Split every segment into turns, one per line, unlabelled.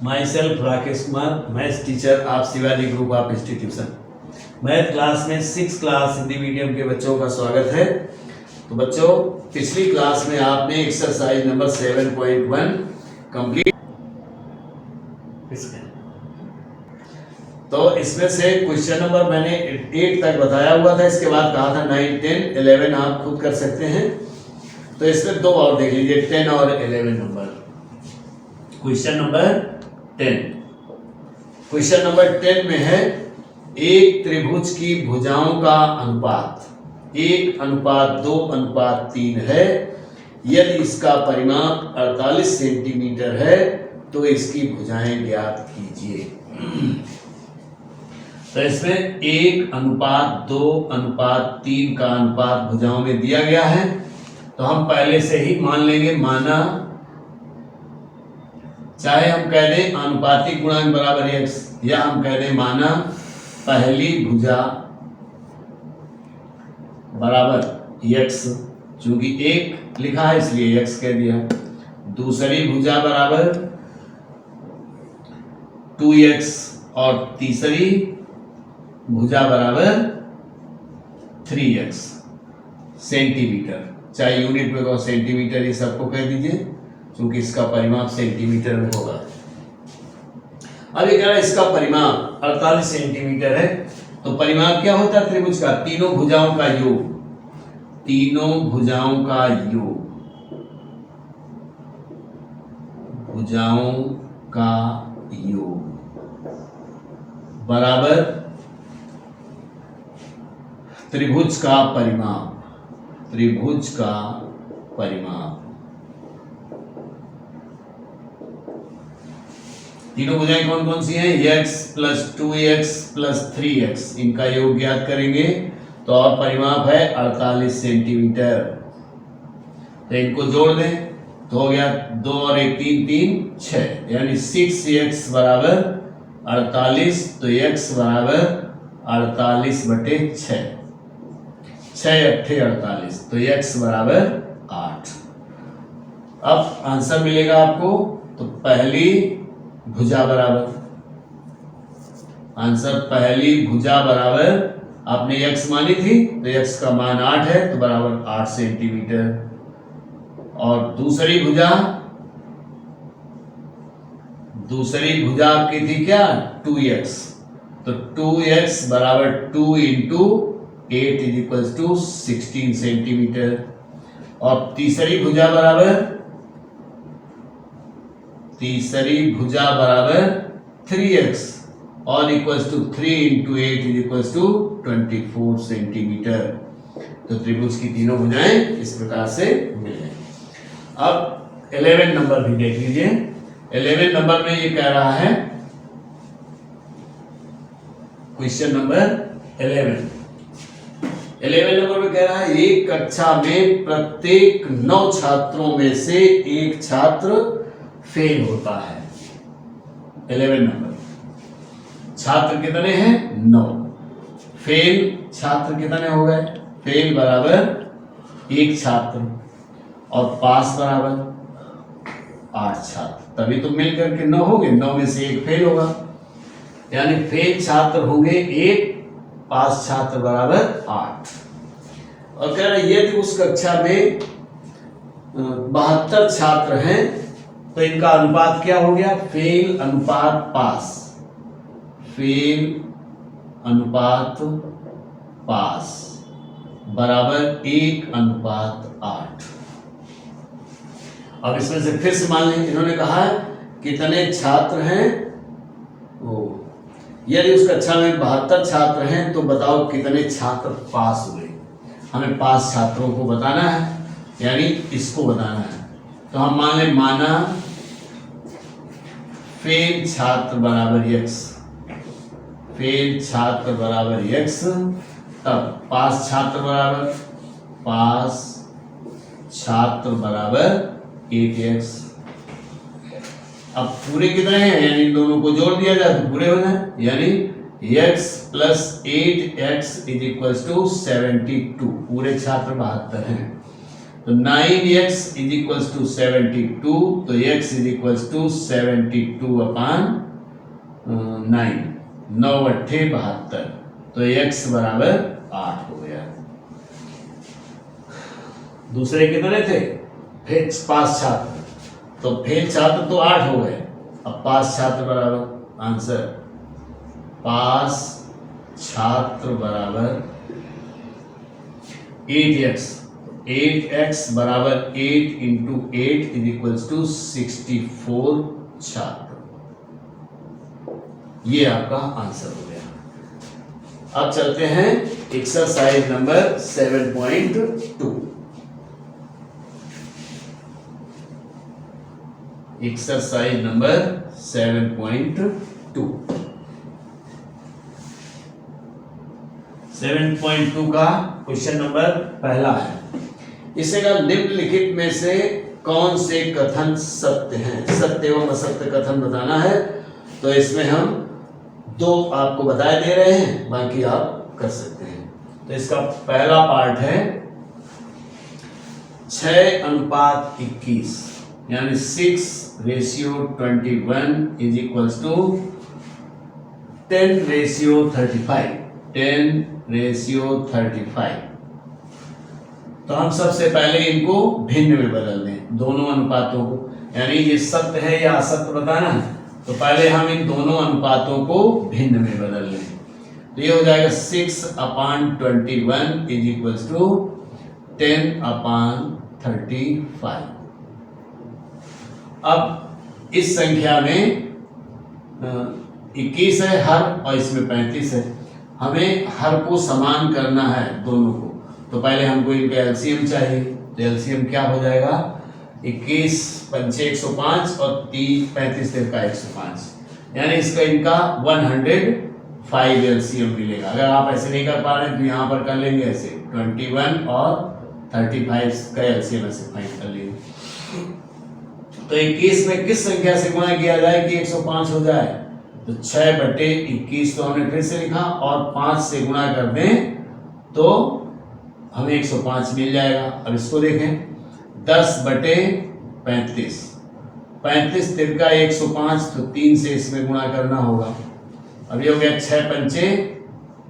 My self Rakesh Kumar, maths teacher आप Shivaji group of institution. Math class में 6 class Hindi medium के बच्चों का स्वागत है। तो बच्चों, पिछली क्लास में आपने एक्सरसाइज नंबर 7.1 कंप्लीट, तो इसमें से क्वेश्चन नंबर मैंने 8 तक बताया हुआ था। इसके बाद कहा था 9, 10, 11 आप खुद कर सकते हैं। तो इसमें दो और देख लीजिए, 10 और 11 number. Question number 10, question number 10 में है एक त्रिभुज की भुजाओं का अनुपात 1:2:3 है। यदि इसका परिमाप 48 सेंटीमीटर है तो इसकी भुजाएं ज्ञात कीजिए। तो इसमें 1:2:3 का अनुपात भुजाओं में दिया गया है। तो हम पहले से ही मान लेंगे, माना, चाहे हम कह दें आनुपातिक गुणांक बराबर x, या हम कह दें माना पहली भुजा बराबर x, चूंकि 1 लिखा है इसलिए x कह दिया। दूसरी भुजा बराबर 2x और तीसरी भुजा बराबर 3x सेंटीमीटर, चाहे यूनिट में कहो सेंटीमीटर, ये सबको कह दीजिए क्योंकि इसका परिमाप सेंटीमीटर में होगा। अब ये कह रहा है इसका परिमाप 48 सेंटीमीटर है। तो परिमाप क्या होता है त्रिभुज का? तीनों भुजाओं का योग, तीनों भुजाओं का योग, भुजाओं का योग बराबर त्रिभुज का परिमाप, त्रिभुज का परिमाप। तीनों भुजाएं कौन कौन सी हैं? x + 2x + 3x, इनका योग ज्ञात करेंगे। तो और परिमाप है 48 सेंटीमीटर। तो इनको जोड़ दें तो हो गया 2 और 1 3 3 6, यानी 6x बराबर 48। तो x बराबर 48/6, 6 8 48, तो x बराबर 8। अब आंसर मिलेगा आपको। तो पहली भुजा बराबर, आंसर पहली भुजा बराबर, आपने x मानी थी तो x का मान 8 है, तो बराबर 8 सेंटीमीटर। और दूसरी भुजा, दूसरी भुजा आपकी थी क्या? 2x, तो 2x बराबर 2 × 8 = 16 सेंटीमीटर। और तीसरी भुजा बराबर, तीसरी भुजा बराबर 3x और = 3 × 8 = 24 सेंटीमीटर। तो त्रिभुज की तीनों भुजाएं इस प्रकार से मिले। अब 11 नंबर भी देख लीजिए। 11 नंबर में ये कह रहा है, क्वेश्चन नंबर 11 नंबर में कह रहा है एक कक्षा में प्रत्येक 9 छात्रों में से एक छात्र फेल होता है। 11 नंबर, छात्र कितने हैं? 9। फेल छात्र कितने हो गए? फेल बराबर 1 छात्र और पास बराबर 8 छात्र, तभी तो मिल करके 9 हो गए। 9 में से 1 फेल होगा, यानी फेल छात्र होंगे 1, पास छात्र बराबर 8। और कह रहे यदि उस कक्षा में 72 छात्र हैं तो इनका अनुपात क्या हो गया? फेल अनुपात पास, फेल अनुपात पास बराबर 1:8। अब इसमें से फिर से मान लें, इन्होंने कहा कितने छात्र हैं? यदि उस कक्षा में 72 छात्र हैं तो बताओ कितने छात्र पास हुए। हमें पास छात्रों को बताना है, यानी इसको बताना है। तो हम मान लें, माना फेल छात्र बराबर x, फेल छात्र बराबर x, तब पास छात्र बराबर, पास छात्र बराबर 8x। अब पूरे कितने हैं? यानी इन दोनों को जोड़ दिया जाए तो पूरे हो जाए, यानी x + 8x = 72। पूरे छात्र 72 हैं। तो 9x इज इक्वल्स टू 72, तो x इज इक्वल्स टू 72 अपान 9, 9 अट्ठे 72, तो x बराबर 8 हो गया। दूसरे कितने थे? फेल पास छात्र, तो फेल छात्र तो 8 हो गए, अब पास छात्र बराबर आंसर पास छात्र बराबर 8x, 8x बराबर 8 इंटू 8 इज इक्वल्स टू 64 छात्र। ये आपका आंसर हो गया। अब चलते हैं एक्सरसाइज नंबर 7.2। Exercise number 7.2। 7.2 का क्वेश्चन नंबर पहला है, इसे का निम्नलिखित में से कौन से कथन सत्य हैं? सत्य एवं असत्य कथन बताना है। तो इसमें हम 2 आपको बताए दे रहे हैं, बाकी आप कर सकते हैं। तो इसका पहला पार्ट है 6:21, यानी 6:21 इज इक्वल्स टू 10:35, 10:35। तो हम सबसे पहले इनको भिन्न में बदल दें, दोनों अनुपातों को, यानी ये सत्य है या असत्य बताना है, तो पहले हम इन दोनों अनुपातों को भिन्न में बदल लें। तो ये हो जाएगा 6/21 इज इक्वल्स टू 10/35। अब इस संख्या में 21 है हर, और इसमें 35 है। हमें हर को समान करना है दोनों को, तो पहले हमको इनका एलसीएम चाहिए। तो एलसीएम क्या हो जाएगा? 21 पंचे 105 और 35 का 105, यानी इसका इनका 105 एलसीएम मिलेगा। अगर आप ऐसे नहीं कर पा रहे तो यहाँ पर कर लेंगे ऐसे 21 और 35 का एलसीएम ऐसे फाइंड कर लेंगे। तो 21 में किस संख्या से गुणा किया जाए कि 105 हो जाए? तो 6/21 तो हमने फिर से लिखा, और 5 से गुणा कर दें तो हमें 105 मिल जाएगा। अब इसको देखें, 10/35, 35 तिरका 105, तो 3 से इसमें गुणा करना होगा। अब ये हो गया 6 पंचे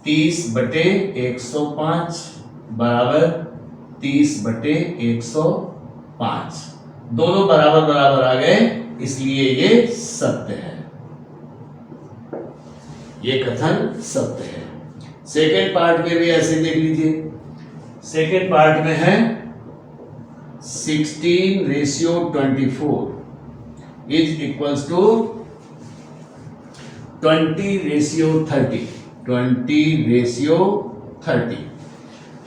30/105 बराबर 30/105, दोनों बराबर बराबर आ गए, इसलिए ये सत्य है, ये कथन सत्य है। सेकेंड पार्ट में भी ऐसे देख लीजिए। सेकेंड पार्ट में है 16:24 इज इक्वल्स टू 20:30, 20:30।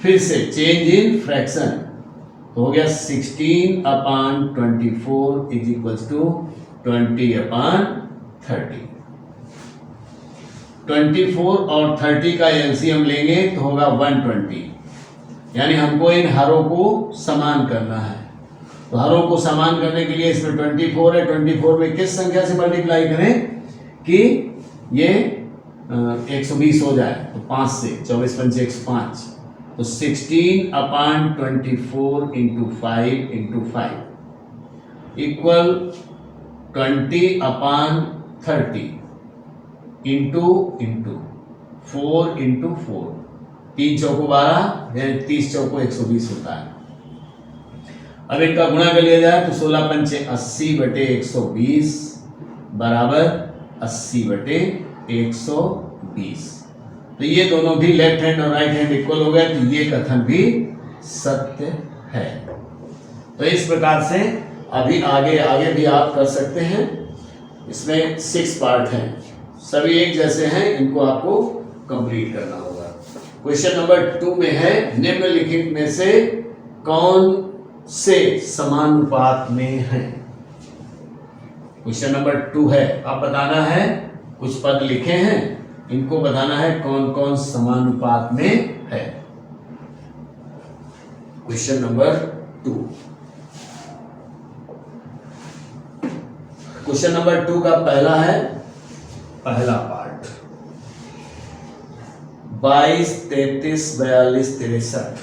फिर से चेंज इन फ्रैक्शन, तो हो गया 16/24 इज इक्वल्स टू 20/30। 24 और 30 का एलसीएम लेंगे तो होगा 120, यानी हमको इन हरों को समान करना है। तो हरों को समान करने के लिए इसमें 24 है, 24 में किस संख्या से मल्टीप्लाई करें कि ये 120 हो जाए? तो 5 से, 24 पंचे 105, तो 16/24 into 5 into 5 equal 20/30 into 4 into 4, 3 चौको 12, यानी 30 चौको 120 होता है। अब इनका गुणा कर लिया जाए तो 16 पंचे 80/120 बराबर 80/120। तो ये दोनों भी लेफ्ट हैंड और राइट हैंड इक्वल हो गए, तो ये कथन भी सत्य है। तो इस प्रकार से अभी आगे भी आप कर सकते हैं। इसमें 6 पार्ट हैं, सभी एक जैसे हैं, इनको आपको कंप्लीट करना होगा। क्वेश्चन नंबर 2 में है निम्नलिखित में से कौन से समानुपात में है? क्वेश्चन नंबर 2 है, अब बताना है, कुछ पद लिखे हैं, इनको बताना है कौन कौन समानुपात में है। क्वेश्चन नंबर 2, क्वेश्चन नंबर 2 का पहला है, पहला पार्ट 22, 33, 42, 63,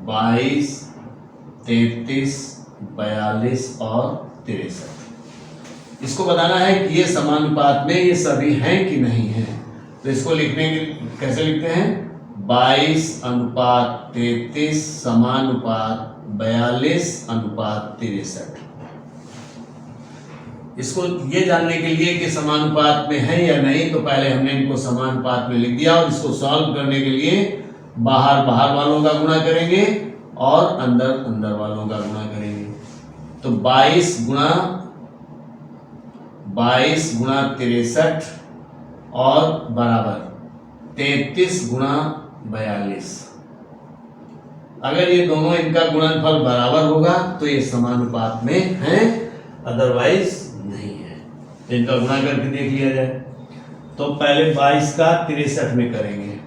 22, 33, 42 और 63। इसको बताना है कि ये समानुपात में ये सभी हैं कि नहीं हैं। तो इसको लिखने के कैसे लिखते हैं, 22:33 समानुपात 42:63। इसको ये जानने के लिए कि समानुपात में है या नहीं, तो पहले हमने इनको समानुपात में लिख दिया और इसको सॉल्व करने के लिए बाहर वालों का गुणा करेंगे और अंदर वालों का गुणा करेंगे। तो 22 गुणा 63 और बराबर 33 गुणा 42। अगर ये दोनों इनका गुणनफल बराबर होगा तो ये समानुपात में है, अदरवाइज नहीं है। तो इनका गुणा करके देख लिया जाए। तो पहले 22 का 63 में करेंगे,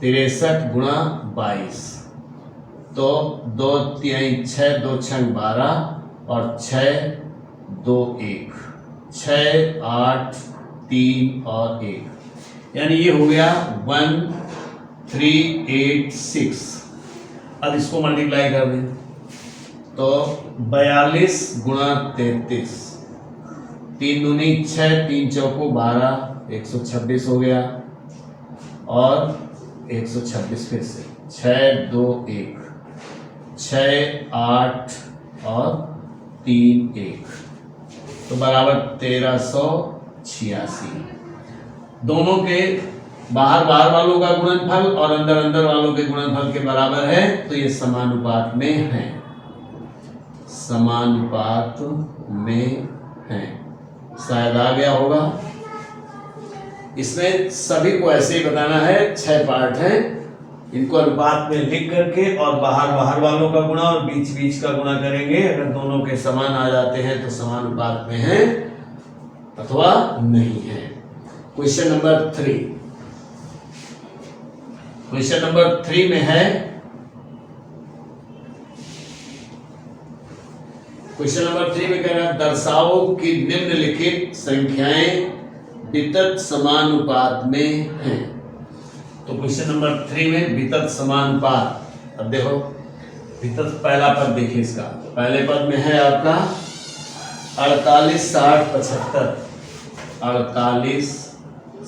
63 गुणा 22, तो 2 3 6 2 6 12 और 6 2 1 6 8 3 और 1, यानी ये हो गया 1386। अब इसको मल्टीप्लाई कर दें तो 42 गुणा 33, 3 दूनी 6, 3 चौको 12, 126 हो गया और 126 फिर से 6 2 1 6 8 और 3 1, तो बराबर 1386। दोनों के बाहर वालों का गुणनफल और अंदर वालों के गुणनफल के बराबर है, तो ये समानुपात में है, समानुपात में है। शायद आ गया होगा। इसमें सभी को ऐसे ही बताना है, 6 पार्ट हैं, इनको अनुपात में लिख करके और बाहर वालों का गुणा और बीच का गुणा करेंगे। अगर दोनों के समान आ जाते हैं तो समानुपात में है अथवा नहीं है। क्वेश्चन नंबर 3 में है, क्वेश्चन नंबर 3 में कह रहा है दर्शाओ कि निम्नलिखित संख्याएं वितत समानुपात में हैं। तो क्वेश्चन नंबर 3 में वितत समानुपात। अब देखो वितत पहला पद देखिए, इसका पहले पद में है आपका 48 60 75, 48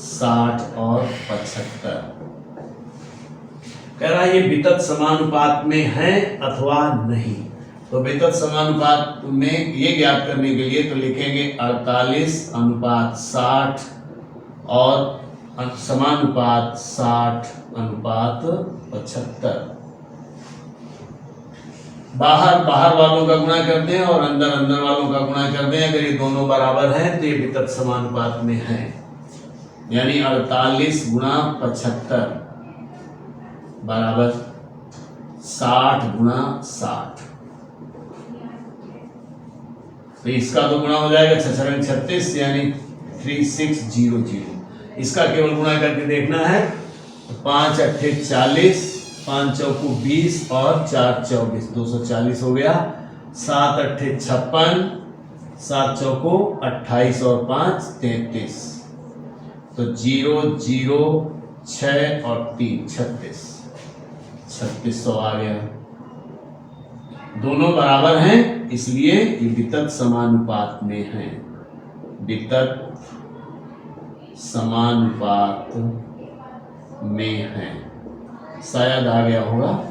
60 और 75। कह रहा है ये वितत समानुपात में है अथवा नहीं। तो वितत समानुपात में ये ज्ञात करने के लिए तो लिखेंगे 48:60 और समानुपात 60:75। बाहर वालों का गुणा कर दें और अंदर वालों का गुणा कर दें। अगर ये दोनों बराबर हैं तो ये वितत समानुपात में है, यानी 48 गुणा 75 बराबर 60 गुणा 60। तो इसका तो गुणा हो जाएगा 36 यानी 3600। इसका केवल गुणा करके देखना है। 5 8 40, 5 चौको 20 और 4 24, 240 हो गया। 7 8 56, 7 चौको 28 और 5 33, तो 0 0 6 और 3 3600 आ गया। दोनों बराबर हैं, इसलिए ये वितत समानुपात में है, वितत समानुपात में है। शायद आ गया होगा।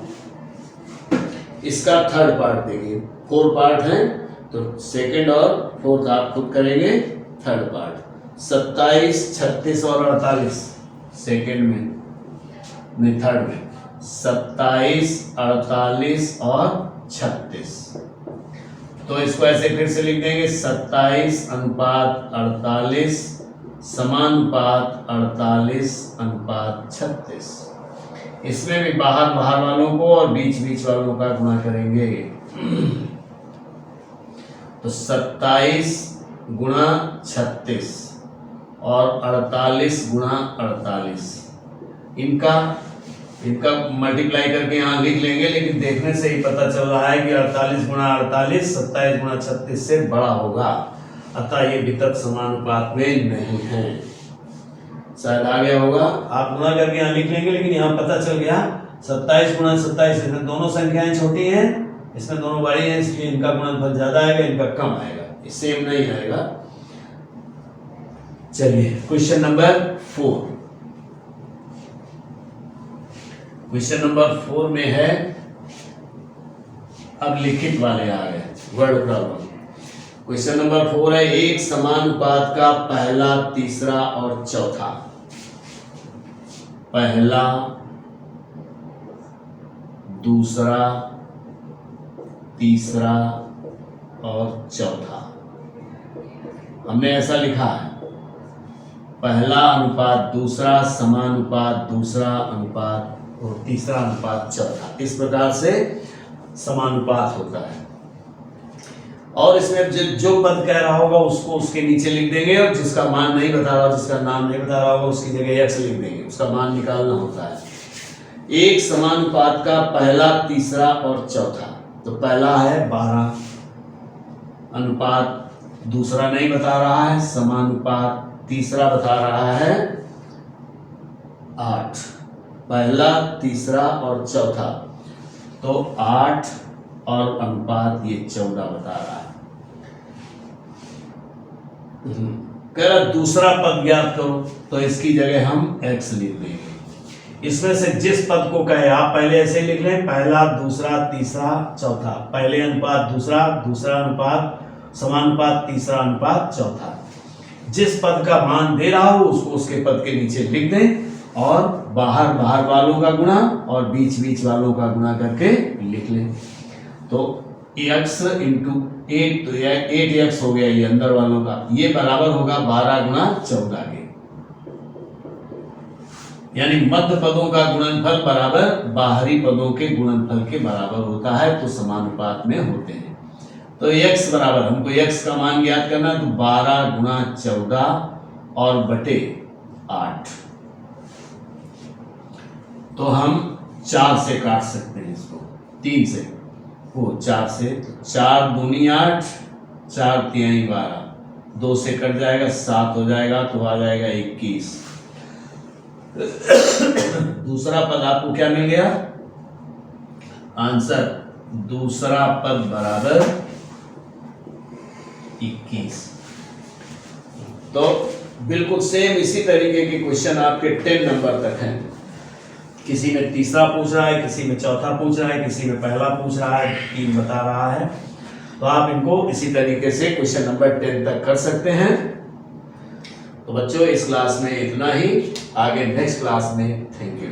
इसका थर्ड पार्ट देखिए, 4 पार्ट हैं तो सेकंड और फोर्थ आप खुद करेंगे। थर्ड पार्ट 27 36 और 48 सेकंड में, नहीं थर्ड में 27 48 और 36। तो इसको ऐसे फिर से लिख देंगे 27:48 समानुपात 48:36। इसमें भी बाहर वालों को और बीच वालों का गुणा करेंगे। तो 27 गुणा 36 और 48 गुणा 48, इनका मल्टीप्लाई करके यहाँ लिख लेंगे, लेकिन देखने से ही पता चल रहा है कि 48 गुणा 48 27 गुणा 36 से बड़ा होगा, अतः ये वितत समानुपात में नहीं है। शायद आ गया होगा। आप गुणा करके यहाँ लिख लेंगे, लेकिन यहाँ पता चल गया 27 गुणा 27, इसमें दोनों संख्याएं छोटी हैं इसमें दोनों बड़े हैं इसलिए इनका गुणनफल ज्यादा आएगा, इनका कम आएगा, ये सेम नहीं आएगा। चलिए क्वेश्चन नंबर 4। क्वेश्चन नंबर 4 में है, अब लिखित वाले आ गए, वर्ड प्रॉब्लम। क्वेश्चन नंबर 4 है, एक समानुपात का पहला, तीसरा और चौथा, पहला, दूसरा, तीसरा और चौथा। हमने ऐसा लिखा है, पहला अनुपात दूसरा, समानुपात दूसरा अनुपात और तीसरा अनुपात चौथा। इस प्रकार से समानुपात होता है। और इसमें जो पद कह रहा होगा उसको उसके नीचे लिख देंगे, और जिसका मान नहीं बता रहा, जिसका नाम नहीं बता रहा होगा उसकी जगह x लिख देंगे, उसका मान निकालना होता है। एक समानुपात का पहला, तीसरा और चौथा, तो पहला है 12, अनुपात दूसरा नहीं बता रहा है, समानुपात तीसरा बता रहा है 8, पहला, तीसरा और चौथा, तो 8 और अनुपात ये 14 बता रहा है। कह रहा दूसरा पद ज्ञात करो, तो इसकी जगह हम x लिख देंगे। इसमें से जिस पद को कहे, आप पहले ऐसे लिख लें, पहला, दूसरा, तीसरा, चौथा, पहले अनुपात दूसरा, दूसरा अनुपात समानुपात, तीसरा अनुपात चौथा। जिस पद का मान दे रहा हो उसको उसके पद के नीचे लिख दें, और बाहर बाहर वालों का गुणा और बीच बीच वालों का गुणा करके लिख लें। तो x इंटू 8, तो 8x हो गया ये अंदर वालों का, ये बराबर होगा 12 गुणा 14 के, यानी मध्य पदों का गुणनफल बराबर बाहरी पदों के गुणनफल के बराबर होता है, तो समानुपात में होते हैं। तो x बराबर, हमको x का मान ज्ञात करना है, तो 12 गुणा 14 और बटे 8, तो हम 4 से काट सकते हैं इसको, 3 से, वो 4 से, 4 दूनी 8, 4 तिहाई 12, 2 से कट जाएगा 7 हो जाएगा, तो आ जाएगा 21। दूसरा पद आपको क्या मिल गया? आंसर दूसरा पद बराबर 21। तो बिल्कुल सेम इसी तरीके के क्वेश्चन आपके 10 नंबर तक हैं। किसी में तीसरा पूछ रहा है, किसी में चौथा पूछ रहा है, किसी में पहला पूछ रहा है, 3 बता रहा है। तो आप इनको इसी तरीके से क्वेश्चन नंबर 10 तक कर सकते हैं। तो बच्चों इस क्लास में इतना ही, आगे नेक्स्ट क्लास में थैंक यू।